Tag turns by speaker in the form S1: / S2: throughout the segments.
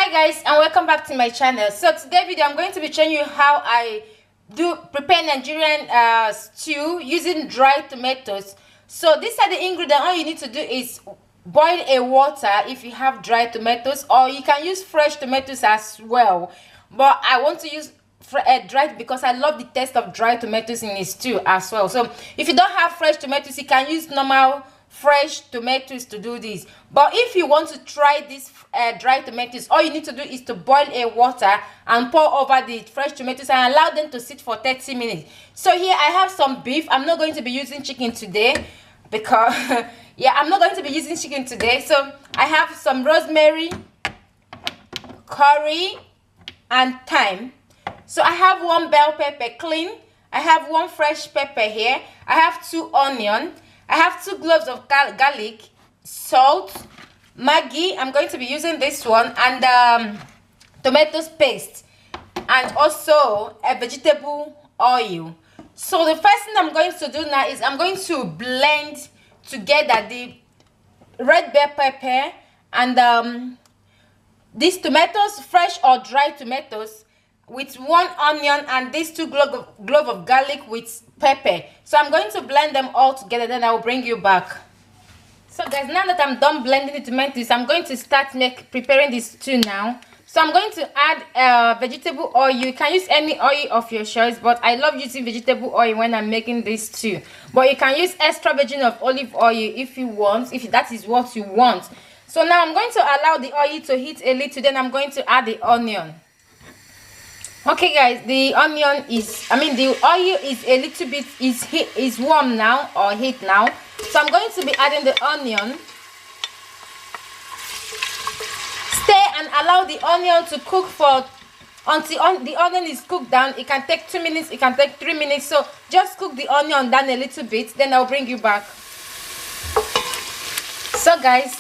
S1: Hi guys, and welcome back to my channel. So today video I'm going to be showing you how I prepare Nigerian stew using dried tomatoes. So these are the ingredients. All you need to do is boil a water if you have dried tomatoes, or you can use fresh tomatoes as well, but I want to use dried because I love the taste of dried tomatoes in a stew as well. So if you don't have fresh tomatoes, you can use normal fresh tomatoes to do this. But if you want to try this dried tomatoes, all you need to do is to boil a water and pour over the fresh tomatoes and allow them to sit for 30 minutes. So here I have some beef. I'm not going to be using chicken today because yeah, I'm not going to be using chicken today. So I have some rosemary, curry, and thyme. So I have one bell pepper clean. I have one fresh pepper here. I have 2 onions. I have 2 cloves of garlic, salt, Maggi. I'm going to be using this one, and tomatoes paste, and also a vegetable oil. So the first thing I'm going to do now is I'm going to blend together the red bell pepper and these tomatoes, fresh or dried tomatoes, with 1 onion and these 2 cloves of garlic with pepper. So I'm going to blend them all together, then I will bring you back. So guys, now that I'm done blending the tomatoes, I'm going to start preparing this stew now. So I'm going to add vegetable oil. You can use any oil of your choice, but I love using vegetable oil when I'm making this stew. But you can use extra virgin of olive oil if you want, if that is what you want. So now I'm going to allow the oil to heat a little, then I'm going to add the onion. Okay guys, the onion is, the oil is a little bit, is warm now, or heat now. So I'm going to be adding the onion. Stay and allow the onion to cook for, until the onion is cooked down. It can take 2 minutes, it can take 3 minutes. So just cook the onion down a little bit, then I'll bring you back. So guys,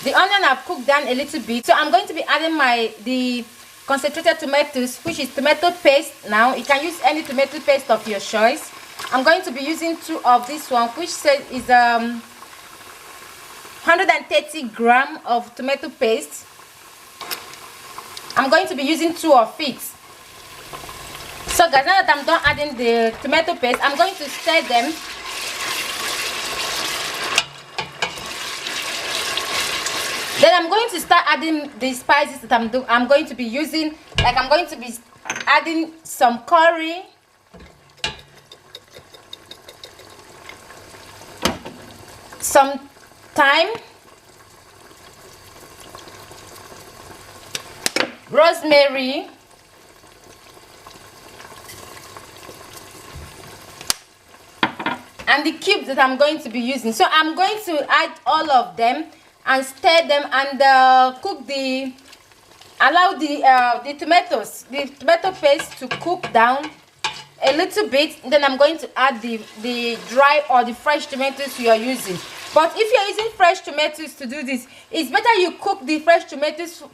S1: the onion I've cooked down a little bit. So I'm going to be adding the concentrated tomatoes, which is tomato paste. Now you can use any tomato paste of your choice. I'm going to be using 2 of this one, which says is 130 grams of tomato paste. I'm going to be using 2 of it. So guys, now that I'm done adding the tomato paste, I'm going to stir them. Then I'm going to start adding the spices that I'm going to be using. Like I'm going to be adding some curry, some thyme, rosemary, and the cubes that I'm going to be using. So I'm going to add all of them and stir them and allow the tomato paste to cook down a little bit. Then I'm going to add the dry or the fresh tomatoes you are using. But if you're using fresh tomatoes to do this, it's better you cook the fresh tomatoes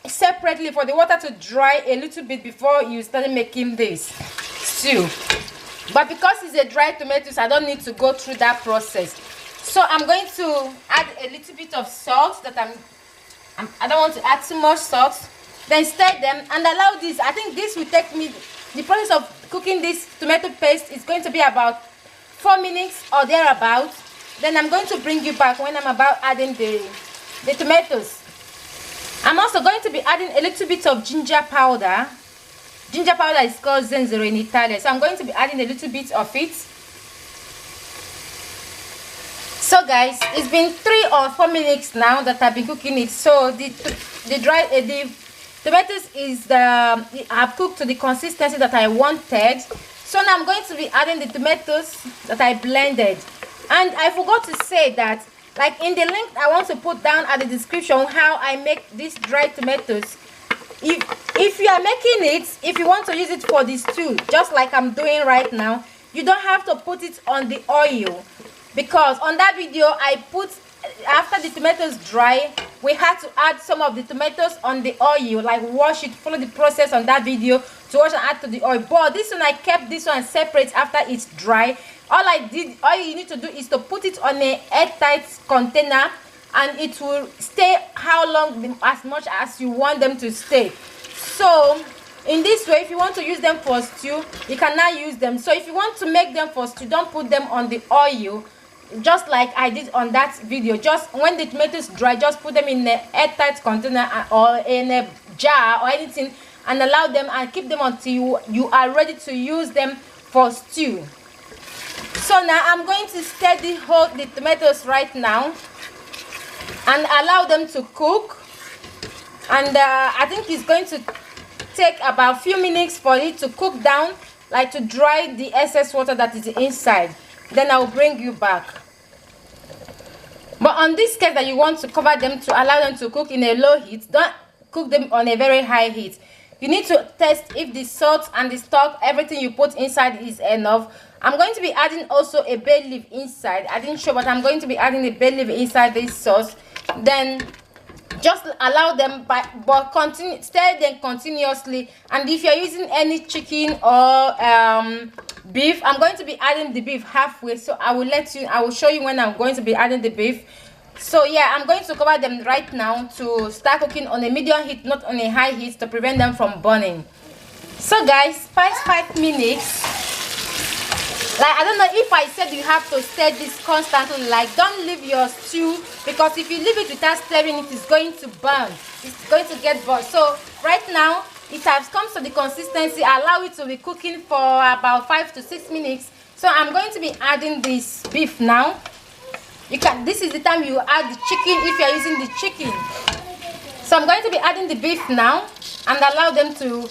S1: separately for the water to dry a little bit before you start making this stew. But because it's a dried tomatoes, I don't need to go through that process. So I'm going to add a little bit of salt. I don't want to add too much salt. Then stir them and allow this. I think this will take me, the process of cooking this tomato paste is going to be about 4 minutes or thereabout. Then I'm going to bring you back when I'm about adding the tomatoes. I'm also going to be adding a little bit of ginger powder. Ginger powder is called zenzero in Italian. So I'm going to be adding a little bit of it. So guys, it's been 3 or 4 minutes now that I've been cooking it. So the tomatoes I've cooked to the consistency that I wanted. So now I'm going to be adding the tomatoes that I blended. And I forgot to say that, like in the link I want to put down at the description, how I make these dried tomatoes. If you are making it, if you want to use it for the stew, just like I'm doing right now, you don't have to put it on the oil. Because on that video I put, after the tomatoes dry, we had to add some of the tomatoes on the oil, like wash it, follow the process on that video to wash and add to the oil. But this one I kept this one separate after it's dry. All you need to do is to put it on a airtight container and it will stay how long, as much as you want them to stay. So in this way, if you want to use them for stew, you can now use them. So if you want to make them for stew, don't put them on the oil, just like I did on that video. Just when the tomatoes dry, just put them in an airtight container or in a jar or anything, and allow them and keep them until you are ready to use them for stew. So now I'm going to steady hold the tomatoes right now and allow them to cook. And I think it's going to take about a few minutes for it to cook down, like to dry the excess water that is inside. Then I'll bring you back. But on this case that you want to cover them to allow them to cook in a low heat, don't cook them on a very high heat. You need to test if the salt and the stock, everything you put inside, is enough. I'm going to be adding also a bay leaf inside. I didn't show, but I'm going to be adding a bay leaf inside this sauce. Then just allow them, but continue, stir them continuously. And if you're using any chicken or beef, I'm going to be adding the beef halfway, so I will show you when I'm going to be adding the beef. So yeah, I'm going to cover them right now to start cooking on a medium heat, not on a high heat, to prevent them from burning. So guys, past 5 minutes. Like, I don't know if I said you have to stir this constantly. Like, don't leave your stew, because if you leave it without stirring, it is going to burn. It's going to get burnt. So right now it has come to the consistency. Allow it to be cooking for about 5 to 6 minutes. So I'm going to be adding this beef now. This is the time you add the chicken if you're using the chicken. So I'm going to be adding the beef now and allow them to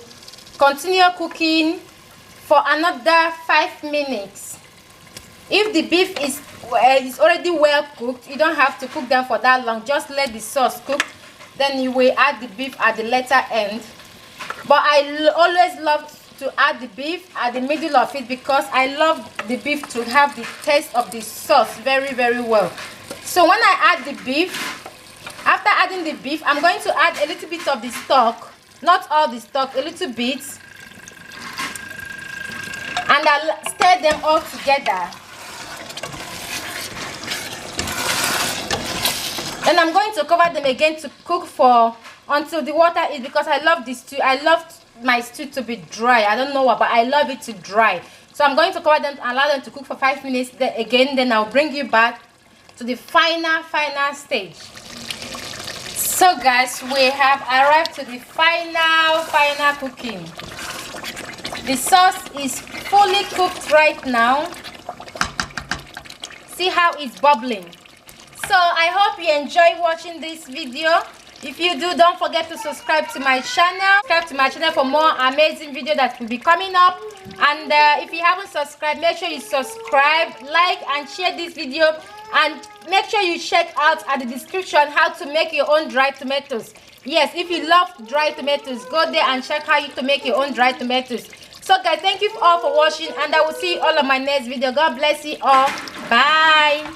S1: continue cooking for another 5 minutes. If the beef is already well cooked, you don't have to cook them for that long. Just let the sauce cook, then you will add the beef at the later end. But I always love to add the beef at the middle of it, because I love the beef to have the taste of the sauce very, very well. So when I add the beef, after adding the beef, I'm going to add a little bit of the stock, not all the stock, a little bit, and I'll stir them all together. Then I'm going to cover them again to cook for until the water is, because I love this stew. I love my stew to be dry. I don't know why, but I love it to dry. So I'm going to cover them and allow them to cook for 5 minutes. Then I'll bring you back to the final stage. So guys, we have arrived to the final cooking. The sauce is fully cooked right now. See how it's bubbling. So I hope you enjoy watching this video. If you do, don't forget to subscribe to my channel. Subscribe to my channel for more amazing videos that will be coming up. And if you haven't subscribed, make sure you subscribe, like, and share this video. And make sure you check out at the description how to make your own dried tomatoes. Yes, if you love dried tomatoes, go there and check how you to make your own dried tomatoes. So guys, thank you all for watching, and I will see you all on my next video. God bless you all. Bye.